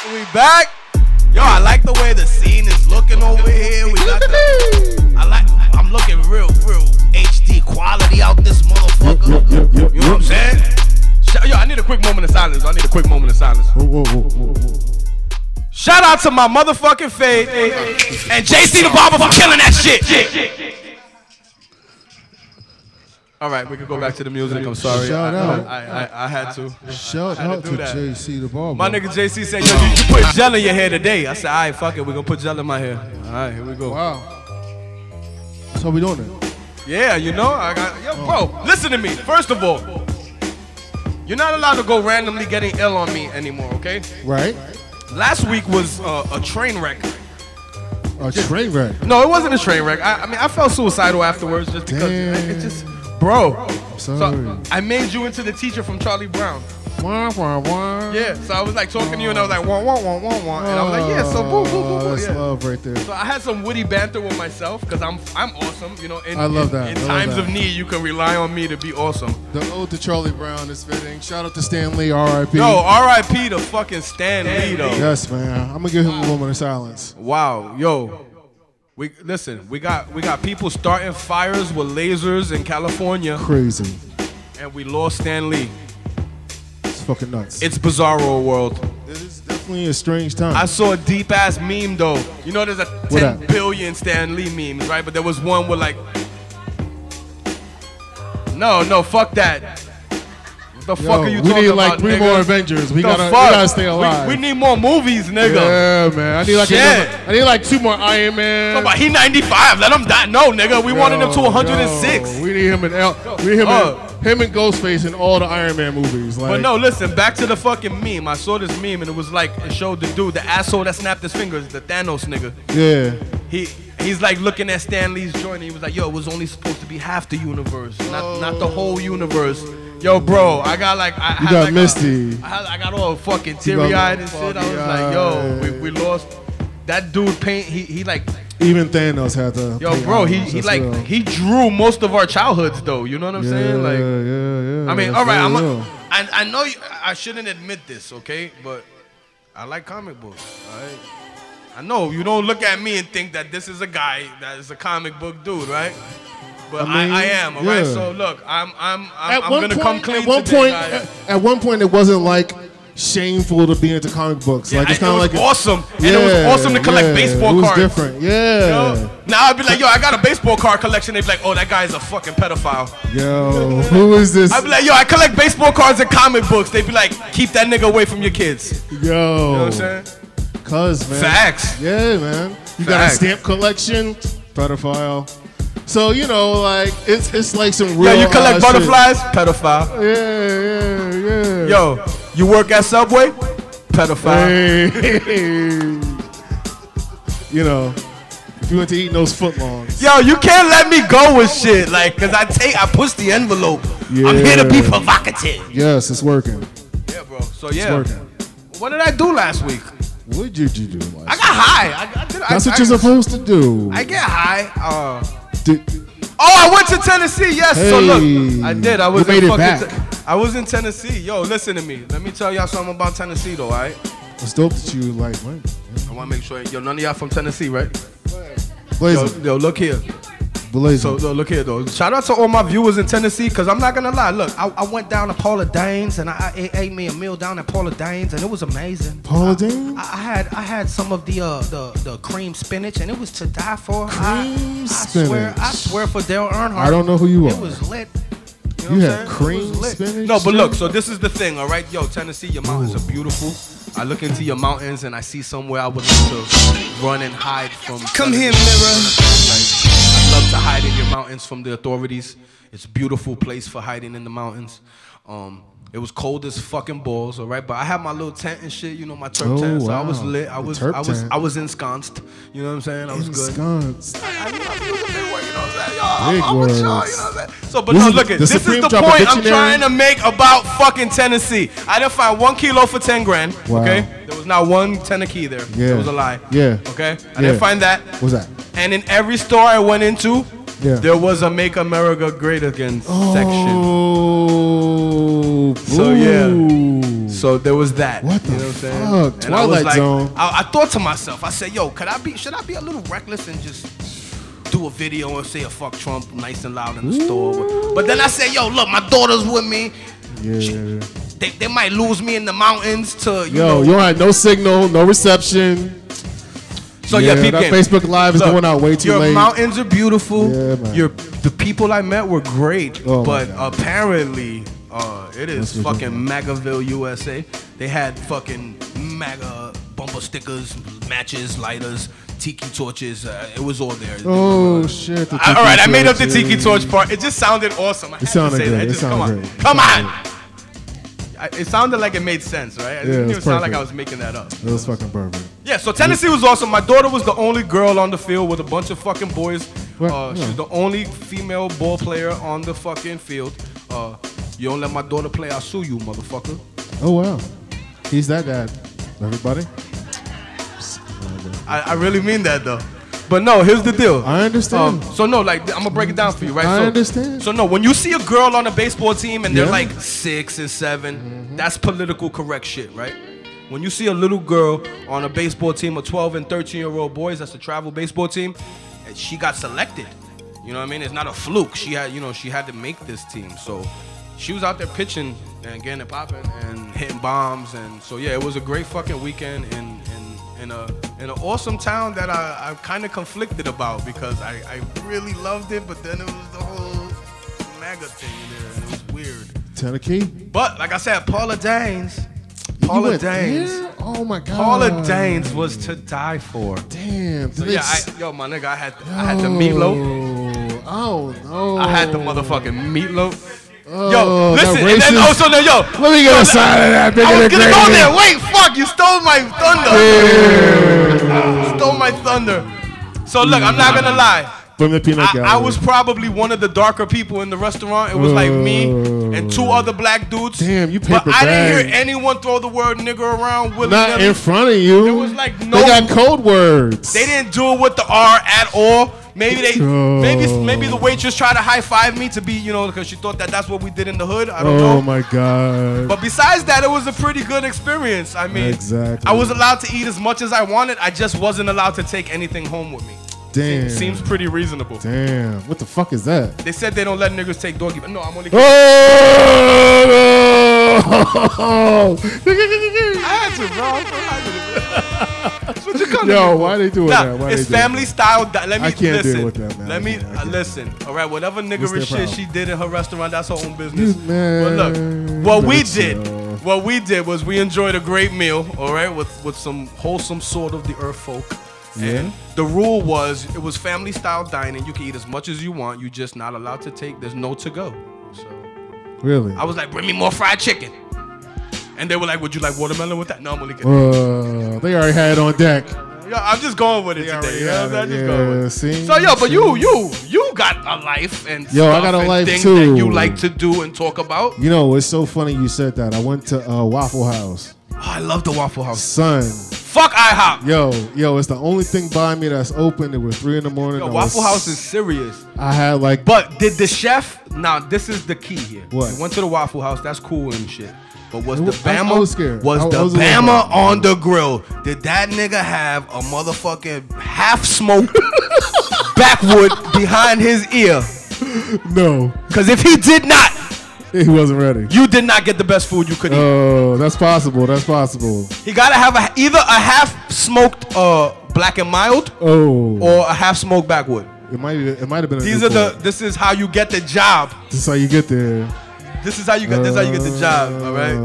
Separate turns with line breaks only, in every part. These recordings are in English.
We back. Yo, I like the way the scene is looking over here. We got I'm looking real HD quality out this motherfucker. You know what I'm saying? Yo, I need a quick moment of silence. Shout out to my motherfucking Fade and JC the Barber for killing that shit. All right, we can go back to the music. I'm sorry.
Shout out.
I had to.
Shout out to JC the Barber.
My nigga JC said, yo, you put gel in your hair today. I said, all right, fuck it. We're going to put gel in my hair. All right, here we go.
Wow. So we doing it?
Yeah, you know, bro, listen to me. First of all, you're not allowed to go randomly getting ill on me anymore, okay?
Right.
Last week was a train wreck.
A train wreck?
No, it wasn't a train wreck. I mean, I felt suicidal afterwards just because it just... Bro,
I'm sorry.
So I made you into the teacher from Charlie Brown. Yeah, so I was like talking to you and I was like, wah, wah, wah, wah, wah. And I was like, yeah, so boo, boo, boo, boo.
That's love right there.
So I had some witty banter with myself because I'm awesome. You know,
I love that.
In times of need, you can rely on me to be awesome.
The ode to Charlie Brown is fitting. Shout out to Stan Lee, R.I.P.
Yo, R.I.P. to fucking Stan Lee, though.
Yes, man. I'm going to give him a moment of silence.
Wow. Yo. We got people starting fires with lasers in California.
Crazy.
And we lost Stan Lee.
It's fucking nuts.
It's bizarro world.
It is definitely a strange time.
I saw a deep ass meme though. You know there's a 10 billion Stan Lee memes, right? But there was one with like No, fuck that. What the fuck are you talking about?
We need like 3 more Avengers. We gotta stay alive.
We need more movies, nigga.
Yeah, man. I need like 2 more Iron Man.
Talk about he 95. Let him die. No, nigga. We wanted him to 106.
We need him him and Ghostface in all the Iron Man movies. Like.
But no, listen. Back to the fucking meme. I saw this meme and it was like it showed the dude, the asshole that snapped his fingers, the Thanos nigga.
Yeah.
He's like looking at Stan Lee's joint and he was like, yo, it was only supposed to be half the universe, not the whole universe. Yo, bro, I got like I got
misty.
I got all fucking teary-eyed and shit. I was like, yo, we lost that dude. Paint. He like
even Thanos had to.
Yo, bro, he drew most of our childhoods though. You know what I'm saying? Like,
yeah.
I mean, all right, I know I shouldn't admit this, okay, but I like comic books. All right. I know you don't look at me and think that this is a guy that is a comic book dude, right? But I am, all right? So look, I'm gonna come clean
At one point, it wasn't like shameful to be into comic books. Like it's kind of like
awesome, and it was awesome to collect baseball cards.
It was different, yeah.
You know? Now I'd be like, yo, I got a baseball card collection. They'd be like, oh, that guy's a fucking pedophile.
Yo, who is this?
I'd be like, yo, I collect baseball cards and comic books. They'd be like, keep that nigga away from your kids.
Yo,
you know what I'm saying?
Cuz, man.
Facts.
Yeah, man. You got a stamp collection, pedophile. So, you know, like, it's like some real.
Yo, you collect butterflies? Shit. Pedophile.
Yeah.
Yo, you work at Subway? Pedophile.
Hey. You know, if you went to eating those footlongs.
Yo, you can't let me go with shit, like, cause I push the envelope. Yeah. I'm here to be provocative.
Yes, it's working.
Yeah, bro. So yeah. It's working. What did I do last week?
What did you do last week?
I got high.
That's what you're supposed to do.
I get high. I went to Tennessee. Yes. Hey, so look, I did. I was I was in Tennessee. Yo, listen to me. Let me tell y'all something about Tennessee, though. All right.
It's dope that you like. What?
I want to make sure. Yo, none of y'all from Tennessee, right?
Yo,
look here.
Blazing.
So look here though. Shout out to all my viewers in Tennessee, cause I'm not gonna lie. Look, I went down to Paula Dane's and I ate me a meal down at Paula Dane's and it was amazing.
Paula Dane's?
I had some of the cream spinach and it was to die for.
Cream spinach.
I swear for Dale Earnhardt.
I don't know who you are.
It was lit.
You had cream spinach?
No, but look. So this is the thing, all right? Yo, Tennessee, your mountains are beautiful. I look into your mountains and I see somewhere I would love to run and hide from.
Come here, mirror.
I love to hide in your mountains from the authorities. It's a beautiful place for hiding in the mountains. It was cold as fucking balls, all right? But I had my little tent and shit, you know, my Terp tent. So I was lit. I was ensconced. You know what I'm saying? I was
ensconced.
Good. I used a big word, you know what I'm saying? Yo, I'm with y'all, you know what I'm saying? So, but no, look at this is the point I'm trying to make about fucking Tennessee. I didn't find 1 kilo for 10 grand, okay? There was not one 10 a key there. Yeah. It was a lie.
Yeah.
Okay? I didn't find that.
What's that?
And in every store I went into, there was a Make America Great Again section.
Oh,
so yeah. So there was that.
What the
you know what I'm saying?
fuck?
And
Twilight Zone.
I thought to myself, I said, yo, should I be a little reckless and just do a video and say a fuck Trump nice and loud in the store? But then I said, yo, look, my daughter's with me.
Yeah.
They might lose me in the mountains to, you
Yo,
know.
you don't have no signal, no reception.
So yeah, peep
that
game.
Facebook Live is going out way too late.
Your mountains are beautiful.
Yeah, man.
The people I met were great,
Oh,
but apparently it is
That's
fucking Magaville, USA. They had fucking MAGA bumper stickers, matches, lighters, tiki torches. It was all there.
Oh shit!
All right, I made up the tiki torch part. It just sounded awesome.
It sounded great.
Come on. It sounded like it made sense, right? It didn't even sound like I was making that up.
It was fucking perfect.
Yeah, so Tennessee was awesome. My daughter was the only girl on the field with a bunch of fucking boys. She's the only female ball player on the fucking field. You don't let my daughter play, I'll sue you, motherfucker.
Oh wow, he's that dad. Everybody.
I really mean that though. But no, here's the deal.
I understand.
So no, like I'm gonna break it down for you, right?
I understand.
So no, when you see a girl on a baseball team and they're like 6 and 7, that's political correct shit, right? When you see a little girl on a baseball team of 12 and 13-year-old boys, that's a travel baseball team, and she got selected. You know what I mean? It's not a fluke. She had to make this team. So she was out there pitching and getting it popping and hitting bombs, and so yeah, it was a great fucking weekend in an awesome town that I'm kind of conflicted about because I really loved it, but then it was the whole MAGA thing there, and it was weird.
Tennessee.
But like I said, Paula Danes.
Oh my god.
Paula Danes was to die for.
Damn.
So yeah, my nigga, I had the meatloaf.
Oh no.
I had the motherfucking meatloaf.
Oh,
yo, listen, and then
let me get a side of that.
I was gonna go there. Wait, fuck, you stole my thunder. Stole my thunder. So look, I'm not gonna lie.
From the peanut gallery.
I was probably one of the darker people in the restaurant. It was like me and 2 other black dudes.
Damn, you paper
But I didn't
bag.
hear anyone throw the word nigger around willy-nilly.
Not in front of you.
It was like no.
They got code words.
They didn't do it with the R at all. Maybe maybe the waitress tried to high five me to be, because she thought that's what we did in the hood. I don't know.
Oh my god.
But besides that, it was a pretty good experience. I mean,
exactly.
I was allowed to eat as much as I wanted. I just wasn't allowed to take anything home with me.
Damn.
Seems pretty reasonable.
Damn. What the fuck is that?
They said they don't let niggas take doggy. No, I'm only.
Oh!
I had to, bro. That's what you come to
Yo,
me
why
for.
they doing that? Why
it's
they doing
family style. Let me
I can't
listen.
deal with that, man.
Let me listen. All right, whatever niggerish shit she did in her restaurant, that's her own business.
Man,
but look, what we did was we enjoyed a great meal. All right, with some wholesome sort of the earth folk. And the rule was it was family style dining. You can eat as much as you want. You're just not allowed to take. There's no to go. So
really,
I was like, bring me more fried chicken. And they were like, would you like watermelon with that? No, I'm only kidding.
They already had it on deck.
Yo, I'm just going with it today. I'm just going with it.
See?
So yo, but you got a life and
yo,
stuff
I got a
and
life
things
too.
that you like to do and talk about.
You know, it's so funny you said that. I went to Waffle House.
Oh, I love the Waffle House.
Son.
Fuck IHOP.
Yo, it's the only thing by me that's open. It was 3 in the morning.
Yo, Waffle House is serious.
I had like.
But did the chef? Now this is the key here.
What?
We went to the Waffle House. That's cool and shit. But was
I
the Bama?
was scared.
Was
I
the
was
Bama on the grill? Did that nigga have a motherfucking half smoked backwood behind his ear?
No.
Because if he did not,
he wasn't ready.
You did not get the best food you could eat.
Oh, that's possible. That's possible.
He gotta have either a half smoked black and mild, or a half smoked backwood.
It might have been.
This is how you get the job.
This is how you get there.
This is how you get. This is how you get the job. All right.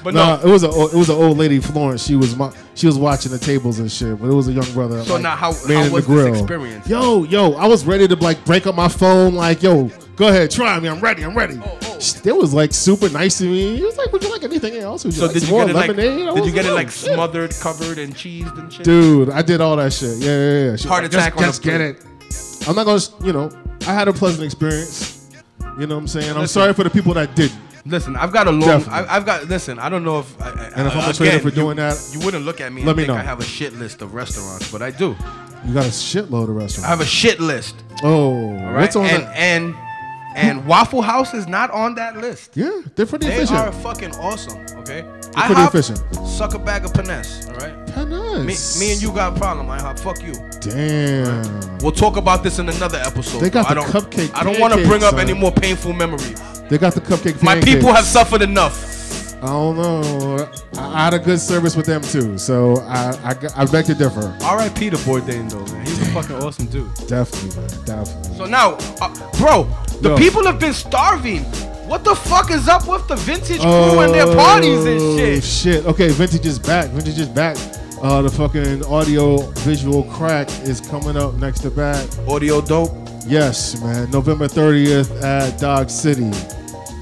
But no,
it was an old lady, Florence. She was watching the tables and shit. But it was a young brother.
So
like,
now how
was
this experience?
Yo, I was ready to like break up my phone. Like, yo, go ahead, try me. I'm ready. It was like super nice to me. He was like, would you like anything else? Would you like
did
some
you
more
get it
lemonade?
like? Did you get it like smothered, covered, and cheesed and shit?
Dude, I did all that shit. Yeah.
Heart attack.
Just get it. I'm not gonna. I had a pleasant experience. You know what I'm saying? I'm sorry for the people that didn't.
Listen, I've got a long. Listen, I don't know if.
And if I'm a trainer for doing that,
you wouldn't look at me
let
and
me
think
know.
I have a shit list of restaurants, but I do.
You got a shitload of restaurants.
I have a shit list.
Oh,
all right?
what's on
and And Waffle House is not on that list.
Yeah, they're pretty
They
efficient.
are fucking awesome, okay?
They're pretty efficient.
Suck a bag of Paness, all right?
Paness.
Me and you got a problem, IHOP. Fuck you.
Damn.
We'll talk about this in another episode.
They got the cupcake
I don't want to bring up
pancakes,
any more painful memories.
They got the cupcake
My
pancakes.
people have suffered enough.
I don't know. I had a good service with them too, so I beg to differ.
R.I.P. to Bourdain though, man. He's a fucking awesome dude.
Definitely, man. Definitely.
So now, bro, the
Yo.
people have been starving. What the fuck is up with the vintage crew and their parties and shit?
Shit. Okay, vintage is back. Vintage is back. The fucking audio visual crack is coming up next to back.
Audio dope.
Yes, man. November 30th at Dog City,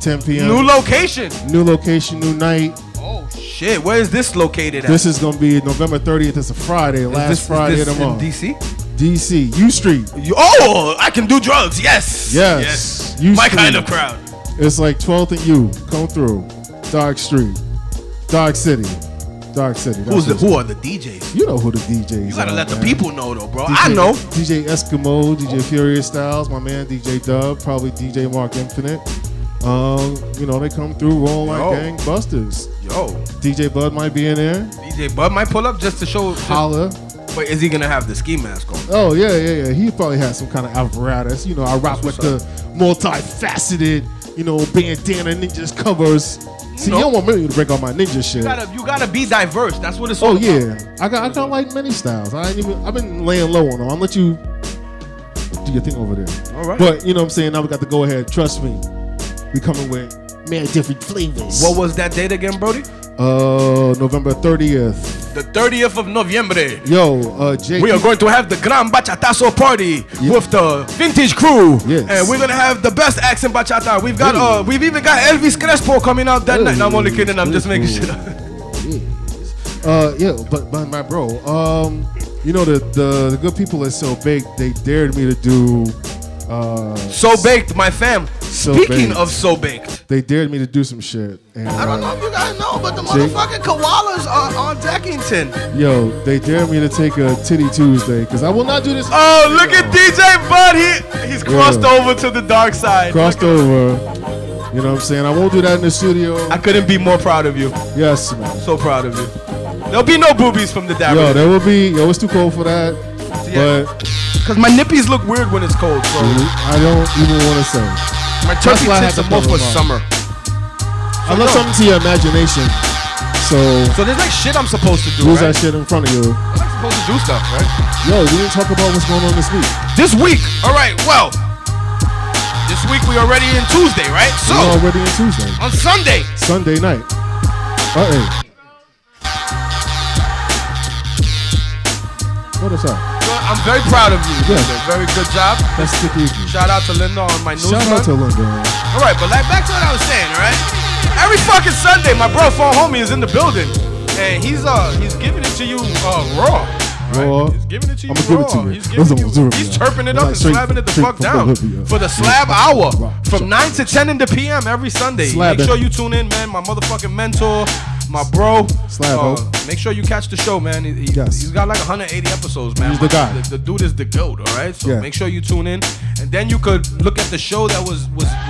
10 p.m.
New location.
New location, new night.
Oh shit, where is this located at?
This is gonna be November 30th. It's a Friday, last Friday of the month.
DC?
DC, U Street.
Oh, I can do drugs. Yes.
Yes.
My kind of crowd.
It's like 12th and U. Come through. Dog Street. Dog City. Dog City.
Who are the DJs?
You know who the DJs are.
You gotta let the
man.
people know though, bro.
DJ,
I know.
DJ Eskimo, DJ Furious Styles, my man DJ Dub, probably DJ Mark Infinite. You know, they come through rolling like gangbusters.
Yo.
DJ Bud might be in there.
DJ Bud might pull up just to show.
Holla.
But is he gonna have the ski mask on?
Oh yeah. He probably has some kind of apparatus. You know, I rock with the multifaceted, you know, bandana ninjas covers. See, you don't want me to break all my ninja shit.
You gotta be diverse. That's what it's all about.
Yeah. I got like many styles. I've been laying low on them. I'll let you do your thing over there.
All right.
But you know what I'm saying? Now we got to go ahead. Trust me. We coming with many different flavors.
What was that date again, Brody?
November 30th.
The 30th of November.
Yo, Jake.
We are going to have the Gran Bachatazo party with the vintage crew.
Yes.
And we're gonna have the best acts in bachata. We've got we've even got Elvis Crespo coming out that night. No, I'm only kidding, I'm just making shit up.
Yeah, but my bro, you know the good people at So Baked, they dared me to do
So Baked, my fam.
So
Speaking
Baked.
of So Baked,
they dared me to do some shit. And,
I don't know if you guys know, but the motherfucking koalas are on Deckington.
Yo, they dared me to take a Titty Tuesday because I will not do this.
Oh, look at DJ Bud. He's crossed over to the dark side.
Crossed over. You know what I'm saying? I won't do that in the studio.
I couldn't be more proud of you.
Yes, man.
So proud of you. There'll be no boobies from the dab.
Yo, there will be. Yo, it's too cold for that.
Yeah.
But
because my nippies look weird when it's cold, bro.
I don't even want to say.
My turkey tits are more for summer.
I left something to your imagination. So
there's like shit I'm supposed to do,
who's
right?
that shit in front of you?
I'm like supposed to do stuff, right?
Yo, we didn't talk about what's going on this week.
This week, all right, well, this week we already in Tuesday, right? So
we're already in Tuesday.
On Sunday
night. Hey. What is up?
I'm very proud of you.
Yeah.
Very good job.
That's the easy.
Shout out to Linda on my news.
Shout out to Linda.
All right, but like back to what I was saying, all right? Every fucking Sunday, my bro, phone homie, is in the building, and he's giving it to you raw. Right? He's giving it to you raw. He's chirping it up and slapping it the fuck down for the slab hour from 9 to 10 in the PM every Sunday. Make sure you tune in, man. My motherfucking mentor, my bro. Make sure you catch the show, man. He's got like 180 episodes, man.
He's the guy.
The dude is the GOAT, all right? So make sure you tune in, and then you could look at the show that was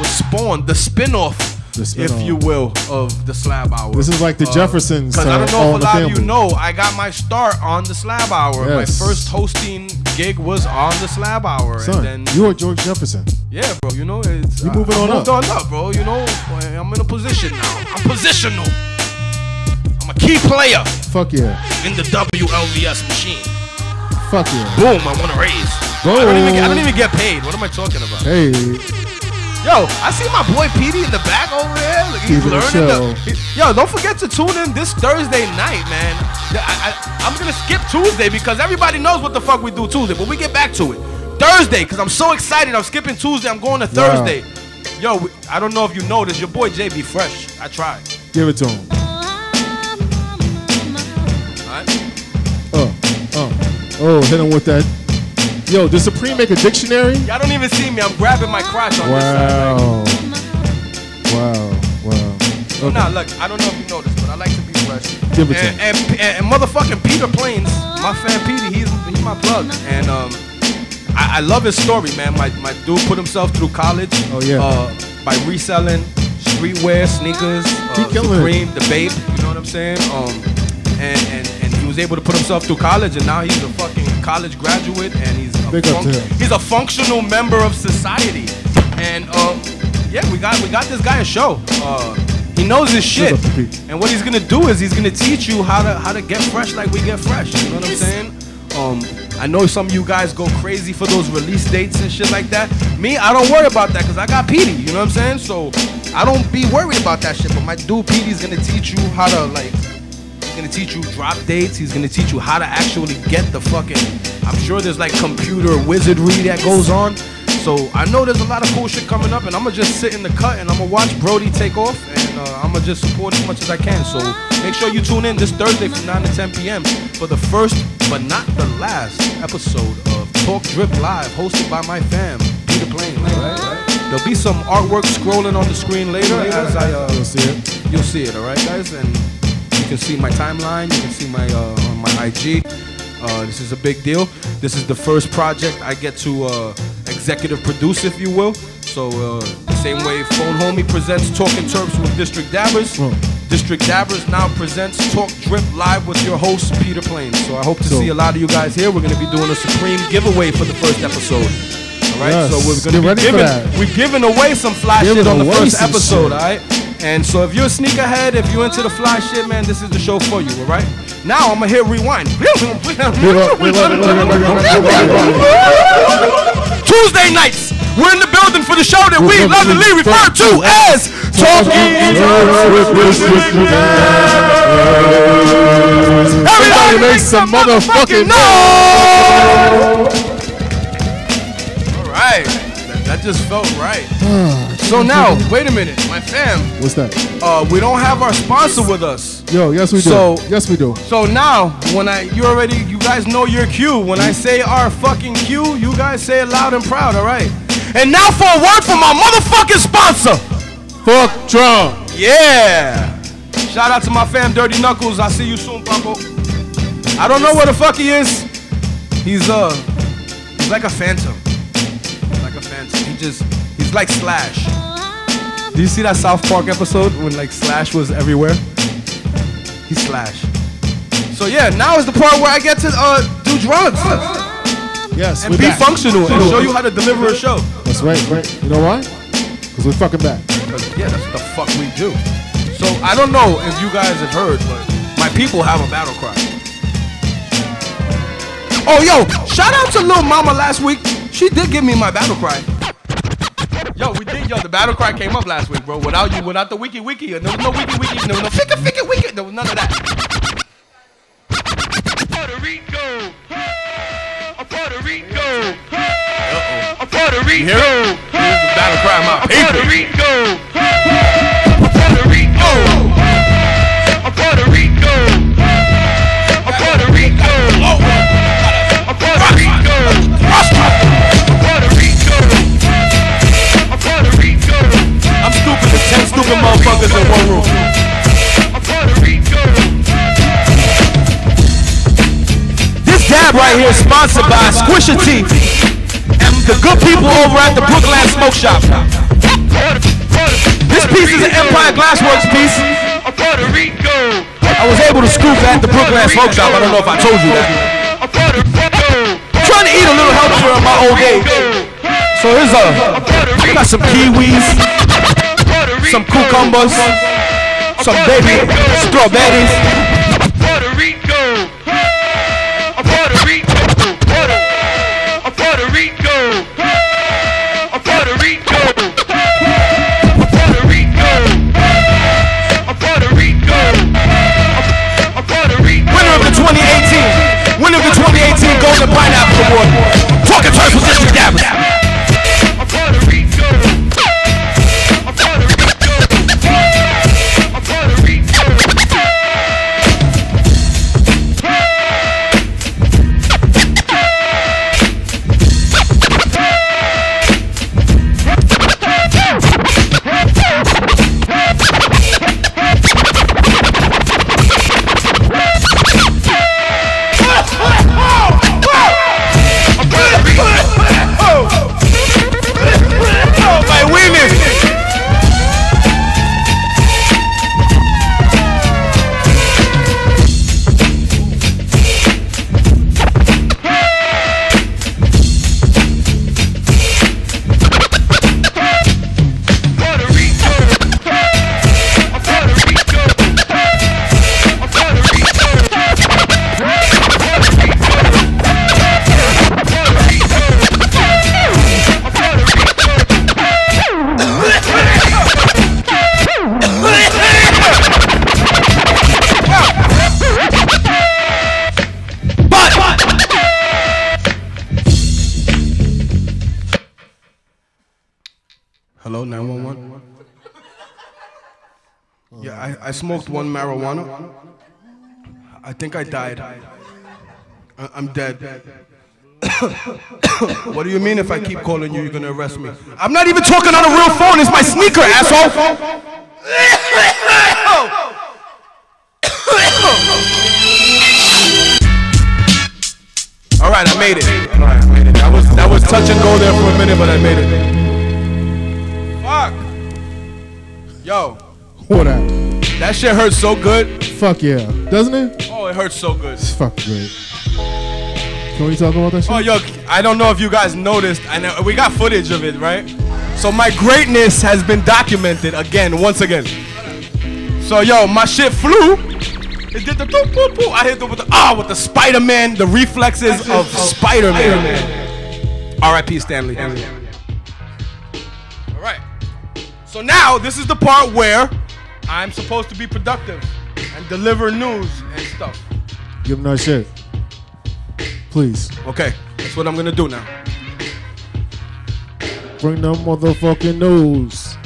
spawned, the spin-off. If you will, of the Slab Hour.
This is like the Jeffersons.
Because I don't know if a lot of you know, I got my start on the Slab Hour.
Yes.
My first hosting gig was on the Slab Hour.
Son,
and then,
you are George Jefferson.
Yeah, bro. You know, it's
you moving on up.
On up, bro. You know, I'm in a position now. I'm positional. I'm a key player.
Fuck yeah.
In the WLVS machine.
Fuck yeah.
Boom! I want to raise.
Boom.
I don't even get paid. What am I talking about?
Hey.
Yo, I see my boy Petey in the back over there. Like, he's learning. Yo, don't forget to tune in this Thursday night, man. I'm going to skip Tuesday because everybody knows what the fuck we do Tuesday, but we get back to it. Thursday, because I'm so excited. I'm skipping Tuesday. I'm going to Thursday. Wow. Yo, I don't know if you noticed. Your boy JB Fresh. I tried.
Give it to him. All right. Hit him with that. Yo, does Supreme make a dictionary?
Y'all don't even see me. I'm grabbing my crotch on this side.
Wow.
Okay. Nah, look, I don't know if you noticed, but I like to be fresh.
Give it to him.
And motherfucking Peter Plains, my fan Petey, he's my plug. And I love his story, man. My dude put himself through college.
Oh yeah.
By reselling streetwear, sneakers, Supreme, the Babe. You know what I'm saying? And he was able to put himself through college, and now he's a fucking college graduate, and he's a functional member of society. And yeah, we got this guy a show. He knows his shit, and what he's gonna do is he's gonna teach you how to get fresh like we get fresh. You know what I'm saying? I know some of you guys go crazy for those release dates and shit like that. Me, I don't worry about that because I got Petey. You know what I'm saying? So I don't be worried about that shit. But my dude Petey's gonna teach you how to He's gonna teach you drop dates. He's gonna teach you how to actually get the fucking. I'm sure there's like computer wizardry that goes on. So I know there's a lot of cool shit coming up, and I'm gonna just sit in the cut and I'm gonna watch Brody take off, and I'm gonna just support as much as I can. So make sure you tune in this Thursday from 9 to 10 p.m. for the first but not the last episode of Talk Drip Live, hosted by my fam, Peter Plain. Right? There'll be some artwork scrolling on the screen later as
you'll see it.
You'll see it, all right, guys, and you can see my timeline. You can see my on my IG. This is a big deal. This is the first project I get to executive produce, if you will. So the same way Phone Homie presents Talking Terps with District Dabbers, District Dabbers now presents Talk Drip Live with your host, Peter Plain. So I hope to see a lot of you guys here. We're going to be doing a Supreme giveaway for the first episode. All right,
yes.
so we're going to be giving away some fly shit on the first episode, all right? And so if you're a sneakerhead, if you're into the fly shit, man, this is the show for you, all right? Now I'm going to hit rewind. Tuesday nights, we're in the building for the show that we lovingly refer to as Talking Terps. Everybody make some motherfucking noise! All right, that just felt right. So now, wait a minute, my fam.
What's that?
We don't have our sponsor with us.
Yo, yes we do. Yes we do.
So now, when you guys know your cue. When I say our fucking cue, you guys say it loud and proud, all right? And now for a word from our motherfucking sponsor.
Fuck Trump.
Yeah. Shout out to my fam, Dirty Knuckles. I'll see you soon, Paco. I don't know where the fuck he is. He's like a phantom. He's like Slash. Did you see that South Park episode when like Slash was everywhere? He's Slash. So yeah, now is the part where I get to do drugs.
Yes,
and be functional and show you how to deliver a show.
That's right. You know why? Because we're fucking back.
Yeah, that's what the fuck we do. So I don't know if you guys have heard, but my people have a battle cry. Oh yo, shout out to Lil Mama last week. She did give me my battle cry. Yo, the battle cry came up last week, bro. Without the wiki, there was no wiki, there was no wiki, there was none of that. Puerto Rico, Puerto Rico, Puerto Rico. You hear it? Here's the battle cry of my people. Puerto Rico, Puerto Rico, Puerto Rico, Puerto Rico, Puerto Rico, I'm stupid as 10 stupid motherfuckers in one room. This dab right here is sponsored by Squisha Teeth and the good people over at the Brookland Smoke Shop. This piece is an Empire Glassworks piece. I was able to scoop at the Brookland Smoke Shop. I don't know if I told you that. I'm trying to eat a little healthier in my old age. So here's I got some kiwis, some cucumbers, some baby strawberries. Puerto Rico, Puerto Rico, Puerto Rico, Puerto Rico, Puerto Rico, Puerto Rico, Puerto Rico. Winner of the 2018 Golden Pineapple Award. Talking Terps with District Dabbers. Yeah, I smoked one marijuana. I think I died. I'm dead. What do you mean if I keep calling you, you're gonna arrest me? I'm not even talking on a real phone. It's my sneaker, asshole. All right, I made it. All right, I made it. That was touch and go there for a minute, but I made it. Fuck. Yo.
What up?
That shit hurts so good.
Fuck yeah. Doesn't it?
Oh, it hurts so good.
It's fucking great. Can we talk about that shit?
Oh, yo, I don't know if you guys noticed. I know we got footage of it, right? So my greatness has been documented again, once again. So, yo, my shit flew. It did the boop, boop, boop. I hit it with the Spider-Man, the reflexes of Spider-Man. R.I.P. Stanley. All right. So now, this is the part where I'm supposed to be productive and deliver news and stuff.
Give him that shit. Please.
Okay, that's what I'm gonna do now.
Bring the motherfucking news.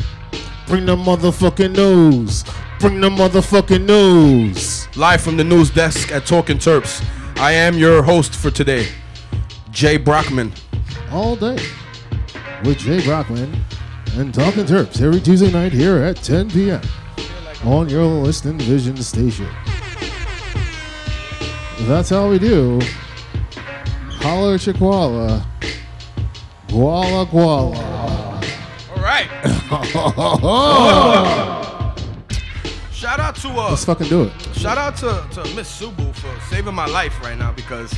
Bring the motherfucking news. Bring the motherfucking news.
Live from the news desk at Talking Terps. I am your host for today, Jay Brockman.
All day with Jay Brockman and Talking Terps every Tuesday night here at 10 p.m. on your listening vision station. That's how we do. Holler Chihuahua. Guala Guala.
All right. Shout out to
let's fucking do it.
Shout out to Miss Subu for saving my life right now because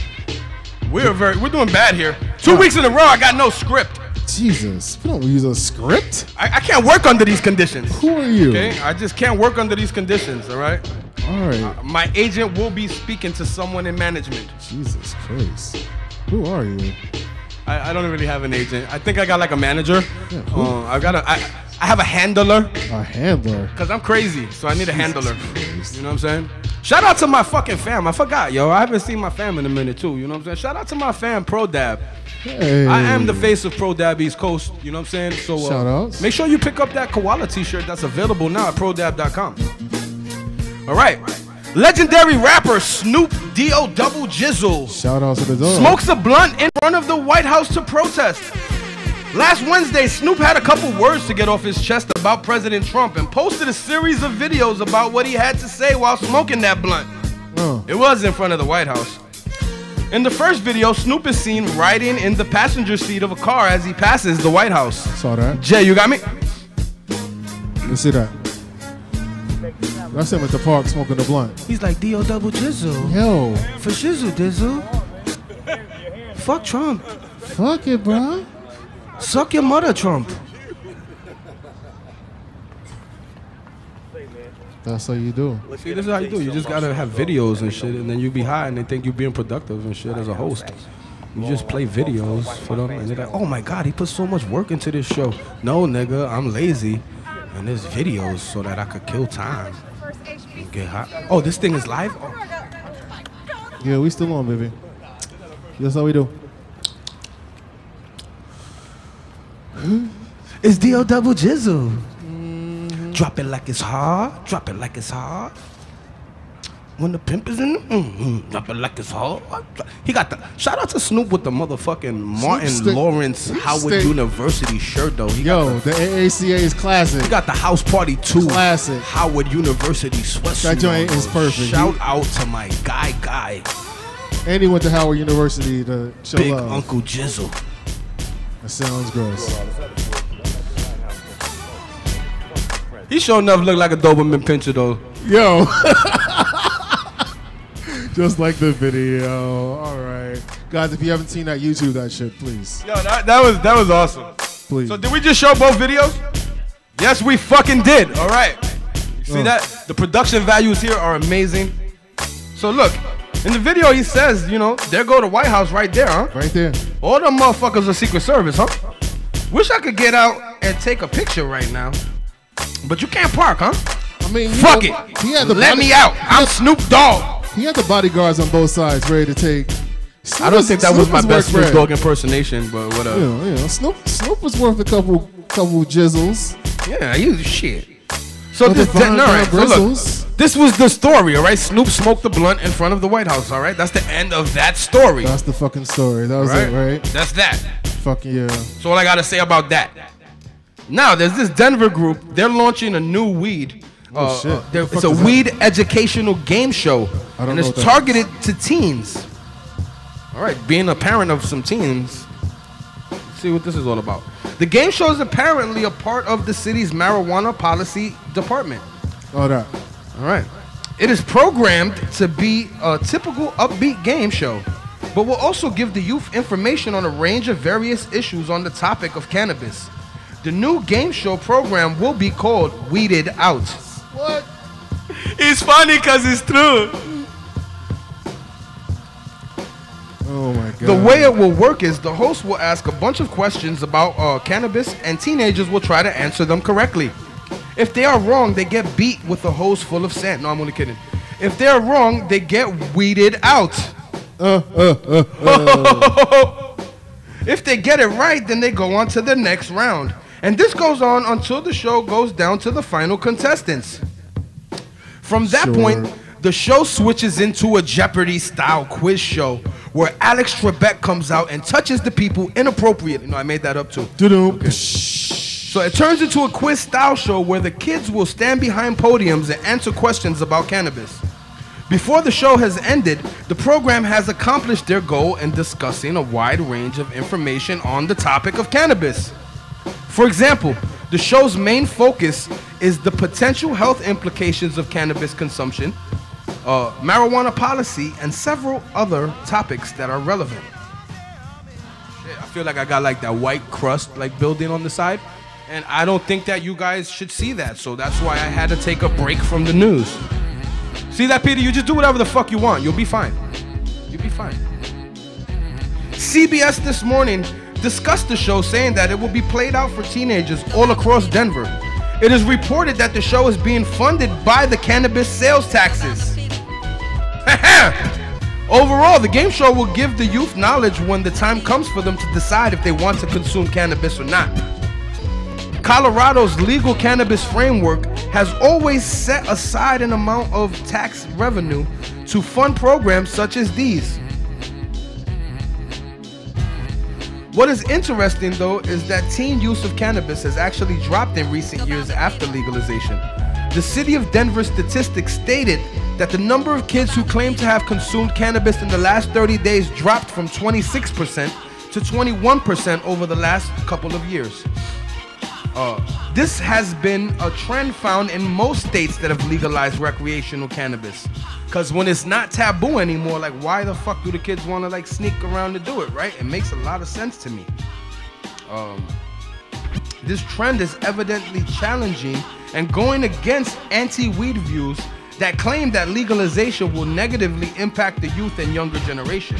we're doing bad here. 2 weeks in a row, I got no script.
Jesus, we don't use a script.
I can't work under these conditions.
Who are you?
Okay, I just can't work under these conditions. All right.
All right.
My agent will be speaking to someone in management.
Jesus Christ. Who are you?
I don't really have an agent. I think I got like a manager.
Yeah,
I have a handler.
A handler?
Cause I'm crazy, so I need a handler.
Christ.
You know what I'm saying? Shout out to my fucking fam. I forgot, yo. I haven't seen my fam in a minute too. You know what I'm saying? Shout out to my fam, ProDab.
Hey.
I am the face of ProDab East Coast. You know what I'm saying? So
shout outs.
Make sure you pick up that koala t-shirt that's available now at prodab.com. All right. Legendary rapper Snoop D.O. Double Jizzle
shout out to the dog.
smokes a blunt in front of the White House to protest. Last Wednesday, Snoop had a couple words to get off his chest about President Trump and posted a series of videos about what he had to say while smoking that blunt. It was in front of the White House. In the first video, Snoop is seen riding in the passenger seat of a car as he passes the White House.
Saw that.
Jay, you got me?
Let's see that. That's him at the park smoking the blunt.
He's like, D.O. Double Jizzle.
Yo.
For shizzle, dizzle. Fuck Trump.
Fuck it, bro.
Suck your mother, Trump.
That's how you do.
See, this is how you do. You just gotta have videos and shit, and then you be high, and they think you're being productive and shit as a host. You just play videos for them, and they're like, oh my God, he put so much work into this show. No, nigga, I'm lazy, and there's videos so that I could kill time and get hot. Oh, this thing is live? Oh.
Yeah, we still on, baby. That's how we do.
It's D.O. Double Jizzle. Drop it like it's hard. Drop it like it's hard. When the pimp is in, drop it like it's hard. He got the shout out to Snoop with the motherfucking Martin Lawrence Howard University shirt though.
Yo, the AACA is classic.
He got the House Party 2
classic
Howard University sweatsuit.
That joint is perfect.
Shout out to my guy.
And he went to Howard University to show
Big
love.
Uncle Jizzle.
That sounds gross.
He sure enough look like a Doberman Pinscher though.
Yo. Just like the video. All right. Guys, if you haven't seen that, YouTube that shit, please.
Yo, that was awesome.
Please.
So did we just show both videos? Yes, we fucking did. All right. You see that? The production values here are amazing. So look, in the video he says, you know, there go the White House right there, huh?
Right there.
All them motherfuckers are Secret Service, huh? Wish I could get out and take a picture right now. But you can't park, huh?
I mean,
fuck it. Let me out. I'm Snoop Dogg.
He had the bodyguards on both sides ready to take.
I don't think that was my best Snoop Dogg impersonation, but whatever.
You know, Snoop was worth a couple jizzles.
Yeah, you shit. So this,
Divine
all right, so look,
bristles.
this was the story, all right? Snoop smoked the blunt in front of the White House, all right? That's the end of that story.
That's the fucking story. That was it, right?
That's that.
Fucking yeah.
So all I gotta say about that. Now, there's this Denver group. They're launching a new weed.
Shit.
It's a weed educational game show.
I don't
and
know
it's
what that
targeted to teens. All right, being a parent of some teens, let's see what this is all about. The game show is apparently a part of the city's marijuana policy department.
All that.
All right. It is programmed to be a typical upbeat game show, but will also give the youth information on a range of various issues on the topic of cannabis. The new game show program will be called Weeded Out.
What?
It's funny because it's true.
Oh my god.
The way it will work is the host will ask a bunch of questions about cannabis, and teenagers will try to answer them correctly. If they are wrong, they get beat with a hose full of sand. No, I'm only kidding. If they are wrong, they get weeded out. If they get it right, then they go on to the next round. And this goes on until the show goes down to the final contestants. From that point, the show switches into a Jeopardy-style quiz show where Alex Trebek comes out and touches the people inappropriately. No, I made that up too.
Okay.
So it turns into a quiz-style show where the kids will stand behind podiums and answer questions about cannabis. Before the show has ended, the program has accomplished their goal in discussing a wide range of information on the topic of cannabis. For example, the show's main focus is the potential health implications of cannabis consumption, marijuana policy, and several other topics that are relevant. Shit, I feel like I got like that white crust like building on the side, and I don't think that you guys should see that, so that's why I had to take a break from the news. See that, Peter? You just do whatever the fuck you want. You'll be fine. You'll be fine. CBS this morning discussed the show, saying that it will be played out for teenagers all across Denver. It is reported that the show is being funded by the cannabis sales taxes. Overall, the game show will give the youth knowledge when the time comes for them to decide if they want to consume cannabis or not. Colorado's legal cannabis framework has always set aside an amount of tax revenue to fund programs such as these. What is interesting, though, is that teen use of cannabis has actually dropped in recent years after legalization. The city of Denver statistics stated that the number of kids who claim to have consumed cannabis in the last 30 days dropped from 26% to 21% over the last couple of years. This has been a trend found in most states that have legalized recreational cannabis. Because when it's not taboo anymore, like, why the fuck do the kids want to like sneak around to do it, right? It makes a lot of sense to me. This trend is evidently challenging and going against anti-weed views that claim that legalization will negatively impact the youth and younger generation.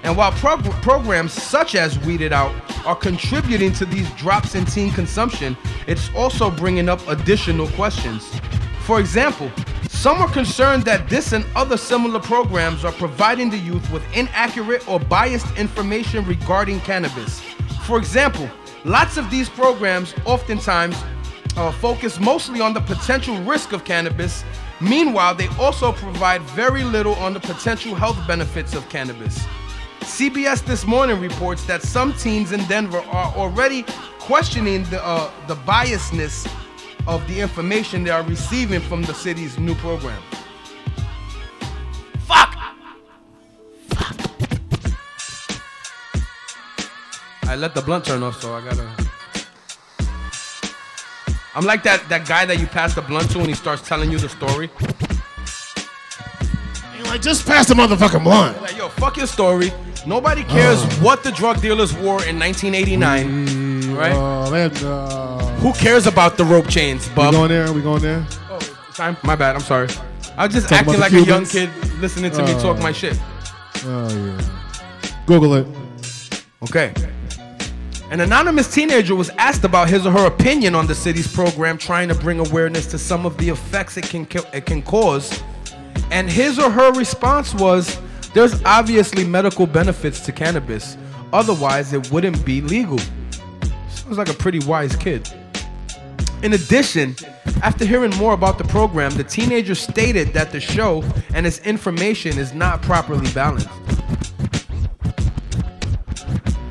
And while programs such as Weeded Out are contributing to these drops in teen consumption, it's also bringing up additional questions. For example, some are concerned that this and other similar programs are providing the youth with inaccurate or biased information regarding cannabis. For example, lots of these programs oftentimes focus mostly on the potential risk of cannabis. Meanwhile, they also provide very little on the potential health benefits of cannabis. CBS This Morning reports that some teens in Denver are already questioning the biasness of the information they are receiving from the city's new program. Fuck! I let the blunt turn off, so I gotta... I'm like that guy that you pass the blunt to and he starts telling you the story.
You're like, just pass the motherfucking blunt.
Like, yo, fuck your story. Nobody cares what the drug dealers wore in 1989, right? Who cares about the rope chains, bub?
We going there?
Oh, time? My bad, I'm sorry. I was just acting like a young kid listening to me talk my shit.
Oh, yeah. Google it.
Okay. An anonymous teenager was asked about his or her opinion on the city's program trying to bring awareness to some of the effects it can cause. And his or her response was, there's obviously medical benefits to cannabis. Otherwise, it wouldn't be legal. Sounds like a pretty wise kid. In addition, After hearing more about the program, the teenager stated that the show and its information is not properly balanced.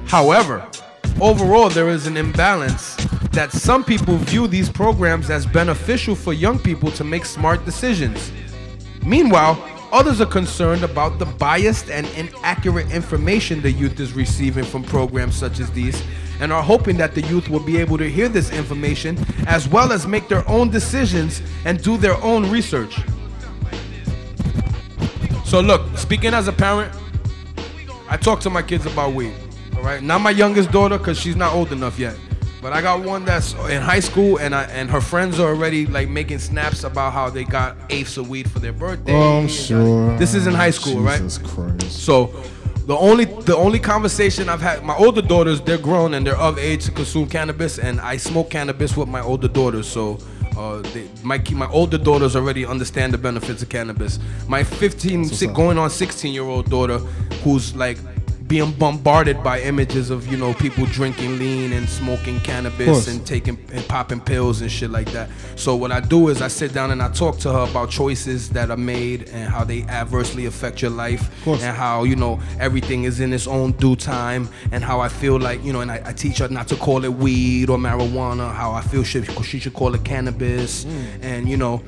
However, overall there is an imbalance that some people view these programs as beneficial for young people to make smart decisions. Meanwhile, others are concerned about the biased and inaccurate information the youth is receiving from programs such as these, and are hoping that the youth will be able to hear this information as well as make their own decisions and do their own research. So look, speaking as a parent, I talk to my kids about weed, all right? Not my youngest daughter, because she's not old enough yet. But I got one that's in high school, and her friends are already like making snaps about how they got eighths of weed for their birthday.
Oh, I'm sure.
This is in high school, right?
Jesus Christ.
So the only conversation I've had, my older daughters, they're grown and they're of age to consume cannabis, and I smoke cannabis with my older daughters. So my older daughters already understand the benefits of cannabis. My 15, going on 16-year-old daughter, who's like being bombarded by images of, you know, people drinking lean and smoking cannabis and taking and popping pills and shit like that. So what I do is I sit down and I talk to her about choices that are made and how they adversely affect your life, and how, you know, everything is in its own due time, and how I feel like, you know, and I teach her not to call it weed or marijuana, how I feel she should call it cannabis, and, you know,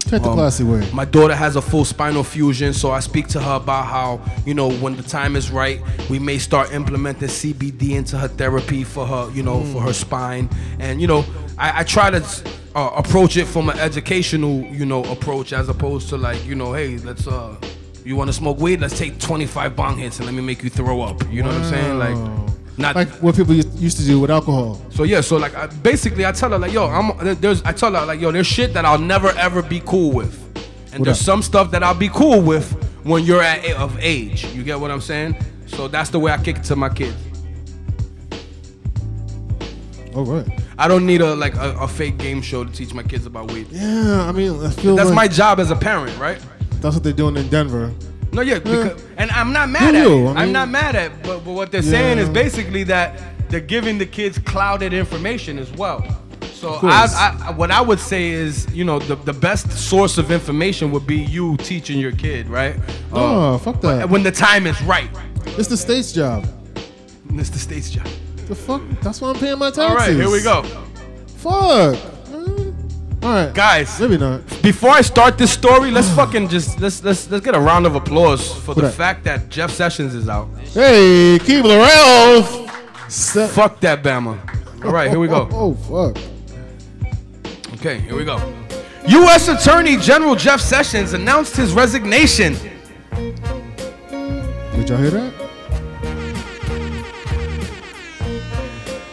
the classy way.
My daughter has a full spinal fusion, so I speak to her about how, you know, when the time is right, we may start implementing CBD into her therapy for her, you know, for her spine. And, you know, I try to approach it from an educational, you know, approach, as opposed to like, you know, hey, let's you want to smoke weed? Let's take 25 bong hits and let me make you throw up. You know what I'm saying? Like, not
like what people used to do with alcohol.
So yeah, so like basically I tell her like, yo, I tell her like, yo, there's shit that I'll never ever be cool with, and there's some stuff that I'll be cool with when you're of age. You get what I'm saying? So that's the way I kick it to my kids.
All right.
I don't need a fake game show to teach my kids about weed.
Yeah, I mean, I feel
that's
like
my job as a parent, right?
That's what they're doing in Denver.
No, yeah, because, and I'm not mad at it. I'm not mad at, but what they're saying is basically that they're giving the kids clouded information as well. So what I would say is, you know, the best source of information would be you teaching your kid, right?
Oh, fuck that.
When the time is right.
It's the state's job.
It's the state's job.
The fuck? That's why I'm paying my taxes.
All right, here we go.
Fuck. All right,
guys.
Maybe not.
Before I start this story, let's fucking just let's get a round of applause for the fact that Jeff Sessions is out.
Hey, keep it around.
Fuck that Bama. All right, here we go.
Oh fuck.
Okay, here we go. U.S. Attorney General Jeff Sessions announced his resignation.
Did y'all hear that?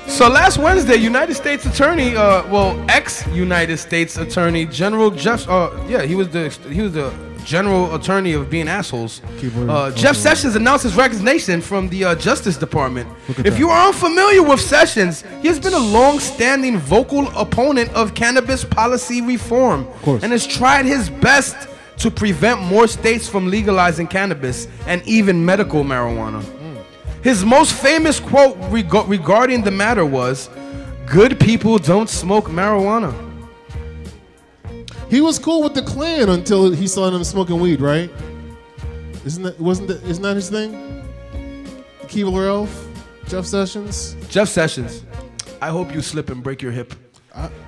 So last Wednesday, United States Attorney, ex-United States Attorney General Jeff, he was the General Attorney of being assholes. Jeff Sessions announced his resignation from the Justice Department. If you are unfamiliar with Sessions, he has been a long-standing vocal opponent of cannabis policy reform, and has tried his best to prevent more states from legalizing cannabis and even medical marijuana. His most famous quote regarding the matter was, "Good people don't smoke marijuana."
He was cool with the Klan until he saw them smoking weed, right? Isn't that his thing? The Keebler Elf, Jeff Sessions.
Jeff Sessions, I hope you slip and break your hip.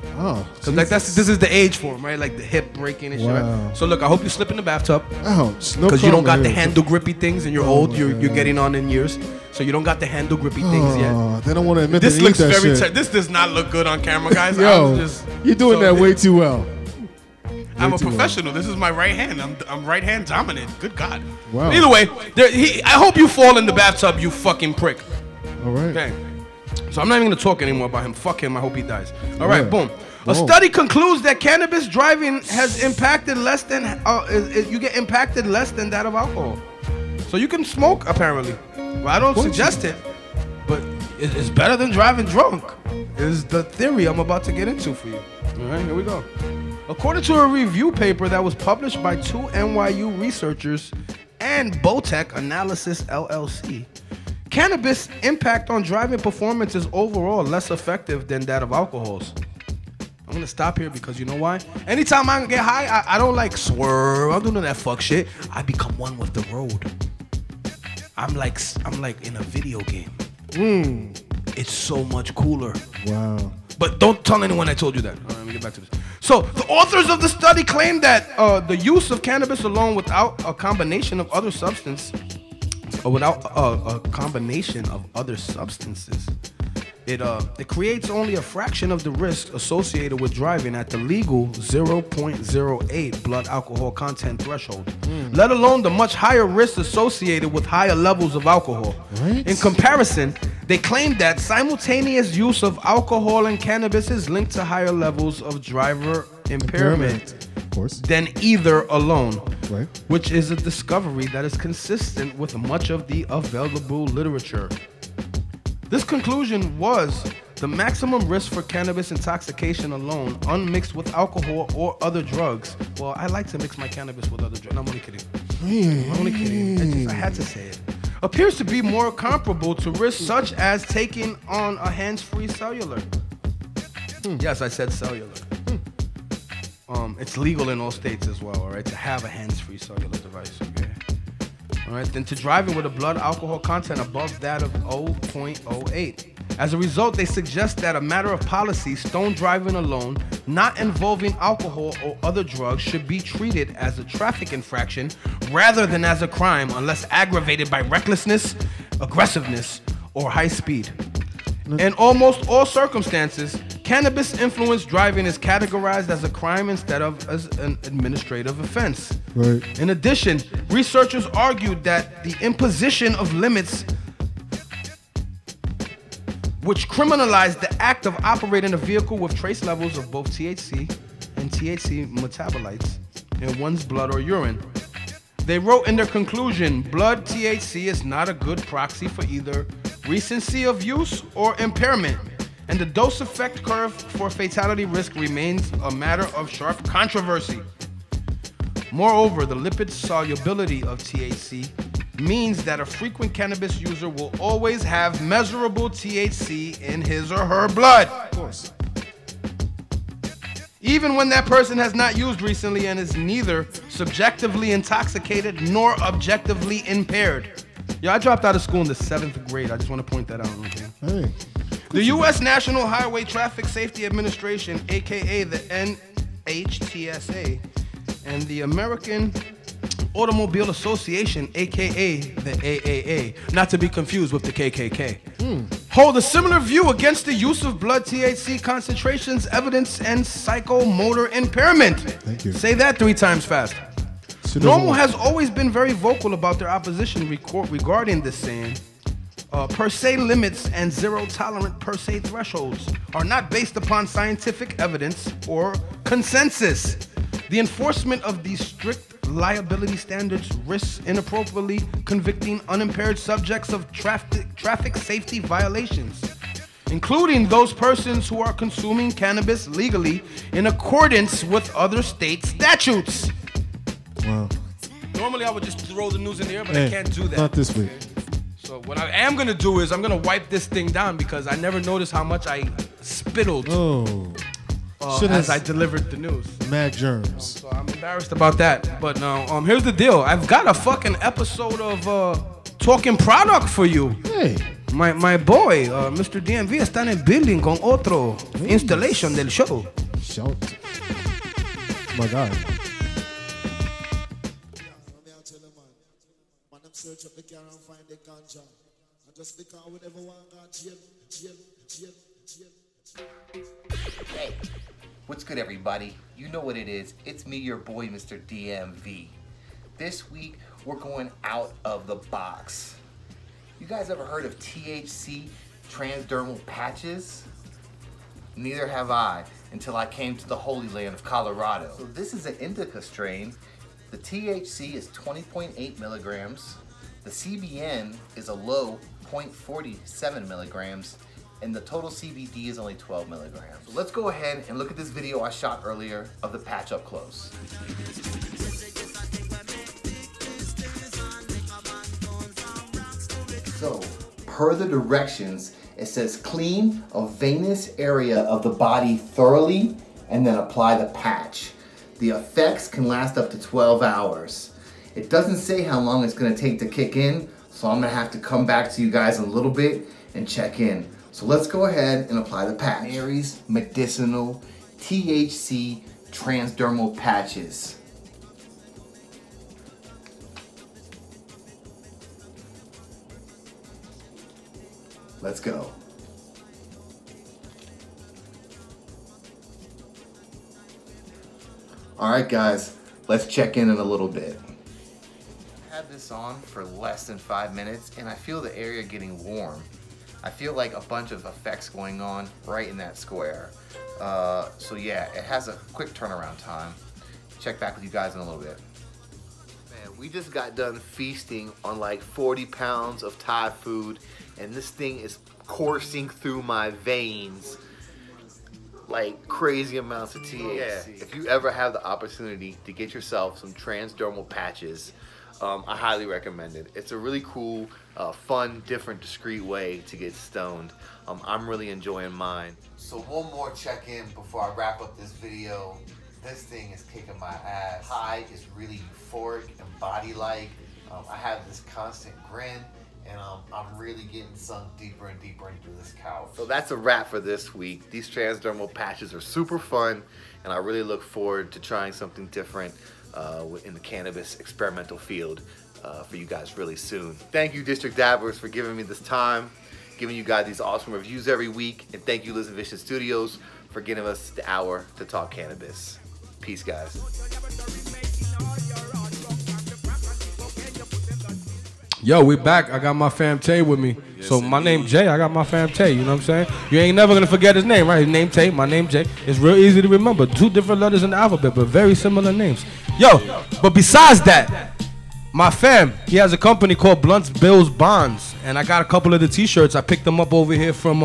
Because
like this is the age for him, right? Like the hip breaking and shit. Right? So look, I hope you slip in the bathtub.
Ouch.
Because you don't got the handle grippy things, and you're old. You're getting on in years, so you don't got the handle grippy things yet.
They don't want to admit
this
that
looks
that
very.
shit.
This does not look good on camera, guys.
Yo, you're doing that way too well.
I'm a professional. This is my right hand. I'm right hand dominant. Good God.
Wow.
Either way, I hope you fall in the bathtub, you fucking prick.
All right.
Okay. So I'm not even gonna talk anymore about him. Fuck him. I hope he dies. All right. Boom. A study concludes that cannabis driving has impacted less than you get impacted less than that of alcohol. So you can smoke apparently. Well, I don't suggest it, but it's better than driving drunk. Is the theory I'm about to get into for you. All right, here we go. According to a review paper that was published by 2 NYU researchers and Botech Analysis LLC, cannabis' impact on driving performance is overall less effective than that of alcohols. I'm gonna stop here because you know why? Anytime I get high, I don't like swerve. I don't do none of that fuck shit. I become one with the road. I'm like in a video game. It's so much cooler.
Wow.
But don't tell anyone I told you that. All right, let me get back to this. So the authors of the study claim that the use of cannabis alone without a combination of other substances, it creates only a fraction of the risk associated with driving at the legal 0.08 blood alcohol content threshold, let alone the much higher risks associated with higher levels of alcohol.
Right.
In comparison, they claim that simultaneous use of alcohol and cannabis is linked to higher levels of driver impairment
Of course.
than either alone,
Right.
which is a discovery that is consistent with much of the available literature. This conclusion was the maximum risk for cannabis intoxication alone, unmixed with alcohol or other drugs. Well, I like to mix my cannabis with other drugs. No, I'm only kidding. I'm only kidding. I had to say it. Appears to be more comparable to risks such as taking on a hands-free cellular. Yes, I said cellular. It's legal in all states as well, all right, to have a hands-free cellular device, okay? All right, then to driving with a blood alcohol content above that of 0.08. As a result, they suggest that a matter of policy, stone driving alone, not involving alcohol or other drugs, should be treated as a traffic infraction rather than as a crime unless aggravated by recklessness, aggressiveness, or high speed. In almost all circumstances, cannabis-influenced driving is categorized as a crime instead of as an administrative offense.
Right.
In addition, researchers argued that the imposition of limits which criminalize the act of operating a vehicle with trace levels of both THC and THC metabolites in one's blood or urine. They wrote in their conclusion, blood THC is not a good proxy for either recency of use or impairment, and the dose effect curve for fatality risk remains a matter of sharp controversy. Moreover, the lipid solubility of THC means that a frequent cannabis user will always have measurable THC in his or her blood.
Of course.
Even when that person has not used recently and is neither subjectively intoxicated nor objectively impaired. Yeah, I dropped out of school in the 7th grade. I just want to point that out. Okay.
Hey.
The U.S. National Highway Traffic Safety Administration, aka the NHTSA, and the American Automobile Association, aka the AAA, not to be confused with the KKK, hold a similar view against the use of blood THC concentrations, evidence, and psychomotor impairment.
Thank you.
Say that 3 times fast. NORML has always been very vocal about their opposition regarding this, saying, per se limits and zero tolerant per se thresholds are not based upon scientific evidence or consensus. The enforcement of these strict liability standards risks inappropriately convicting unimpaired subjects of traffic safety violations, including those persons who are consuming cannabis legally in accordance with other state statutes.
Wow.
Normally I would just throw the news in the air, but I can't do that.
Not this week.
So what I am gonna do is I'm gonna wipe this thing down because I never noticed how much I spittled as I delivered the news.
Mad germs.
So I'm embarrassed about that. But now, here's the deal. I've got a fucking episode of Talking Product for you.
Hey.
My boy, Mr. DMV, está en el building con otro installation del show.
Shout. My God.
Search up the car and find the ganja. And just because whatever one got jail.
Hey, what's good, everybody? You know what it is. It's me, your boy, Mr. DMV. This week, we're going out of the box. You guys ever heard of THC transdermal patches? Neither have I until I came to the Holy Land of Colorado. So this is an indica strain. The THC is 20.8 milligrams. The CBN is a low 0.47 milligrams, and the total CBD is only 12 milligrams. So let's go ahead and look at this video I shot earlier of the patch up close. So, per the directions, it says clean a venous area of the body thoroughly and then apply the patch. The effects can last up to 12 hours. It doesn't say how long it's gonna take to kick in, so I'm gonna have to come back to you guys in a little bit and check in. So let's go ahead and apply the patch. Mary's Medicinal THC Transdermal Patches. Let's go. All right, guys, let's check in a little bit. I had this on for less than 5 minutes and I feel the area getting warm. I feel like a bunch of effects going on right in that square. So yeah, it has a quick turnaround time. Check back with you guys in a little bit. Man, we just got done feasting on like 40 pounds of Thai food and this thing is coursing through my veins like crazy amounts of THC. Yeah, if you ever have the opportunity to get yourself some transdermal patches, I highly recommend it. It's a really cool, fun, different, discreet way to get stoned. I'm really enjoying mine. So one more check-in before I wrap up this video. This thing is kicking my ass. High is really euphoric and body-like. I have this constant grin, and I'm really getting sunk deeper and deeper into this couch. So that's a wrap for this week. These transdermal patches are super fun, and I really look forward to trying something different in the cannabis experimental field for you guys really soon. Thank you, District Dabbers, for giving me this time, giving you guys these awesome reviews every week, and thank you, Liz and Vision Studios, for giving us the hour to talk cannabis. Peace, guys.
Yo, we back. I got my fam Tay with me. Yes, so my name Jay. I got my fam Tay. You know what I'm saying? You ain't never gonna forget his name, right? His name Tay. My name Jay. It's real easy to remember. 2 different letters in the alphabet, but very similar names. Yo, but besides that, my fam, he has a company called Blunts, Bills, Bonds, and I got a couple of the T-shirts. I picked them up over here from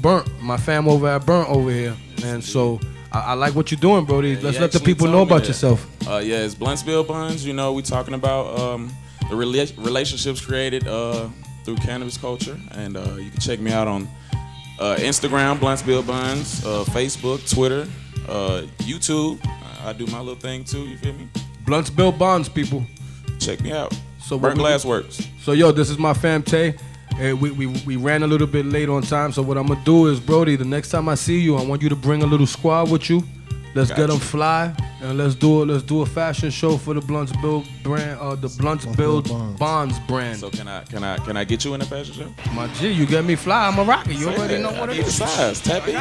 Burnt. My fam over at Burnt over here, and so I like what you're doing, Brody. Let's let the people know about yourself.
Yeah, it's Blunts, Bills, Bonds. You know, we talking about the relationships created through cannabis culture, and you can check me out on Instagram, Blunts, Bills, Bonds, Facebook, Twitter, YouTube. I do my little thing too. You feel me?
Blunts, Bills, Bonds, people.
Check me out.
So
Burnt Glass Works.
So yo, this is my fam Tay. We ran a little bit late on time, so what I'm gonna do is, Brody, the next time I see you, I want you to bring a little squad with you. Let's get them fly, and let's do a fashion show for the Blunts Bill brand, the Blunts Bill Bonds brand.
So can I get you in a fashion show?
My G, you get me fly, I'm a rocker. You already know what it is.
Size. Tap in.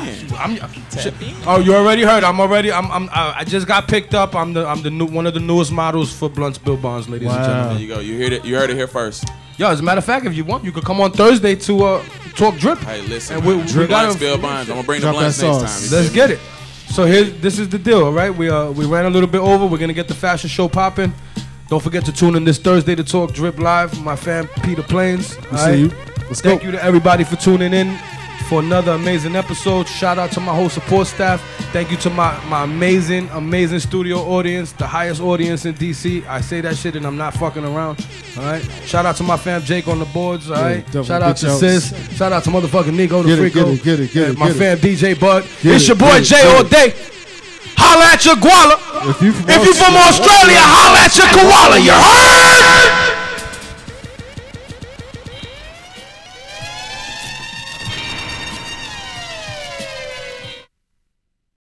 Oh, you already heard. I just got picked up. I'm one of the newest models for Blunts Bill Bonds, ladies and gentlemen.
There you go. You heard it here first.
Yo, as a matter of fact, if you want, you could come on Thursday to talk drip.
Hey, listen,
and
we got Bill Bonds. I'm gonna bring the blunts next time.
Let's get it. So this is the deal, all right? We ran a little bit over. We're gonna get the fashion show popping. Don't forget to tune in this Thursday to Talk Drip Live. My fam Peter Plains.
See you. Let's go.
Thank you to everybody for tuning in for another amazing episode. Shout out to my whole support staff. Thank you to my amazing studio audience, the highest audience in DC. I say that shit and I'm not fucking around. All right. Shout out to my fam Jake on the boards. All right. Shout out to Sis. Shout out to motherfucking Nico the Freako.
Get it.
My fam DJ Bud. It's your boy Jay all day. Holla at your guala. If you from Australia, holla at your koala. You heard?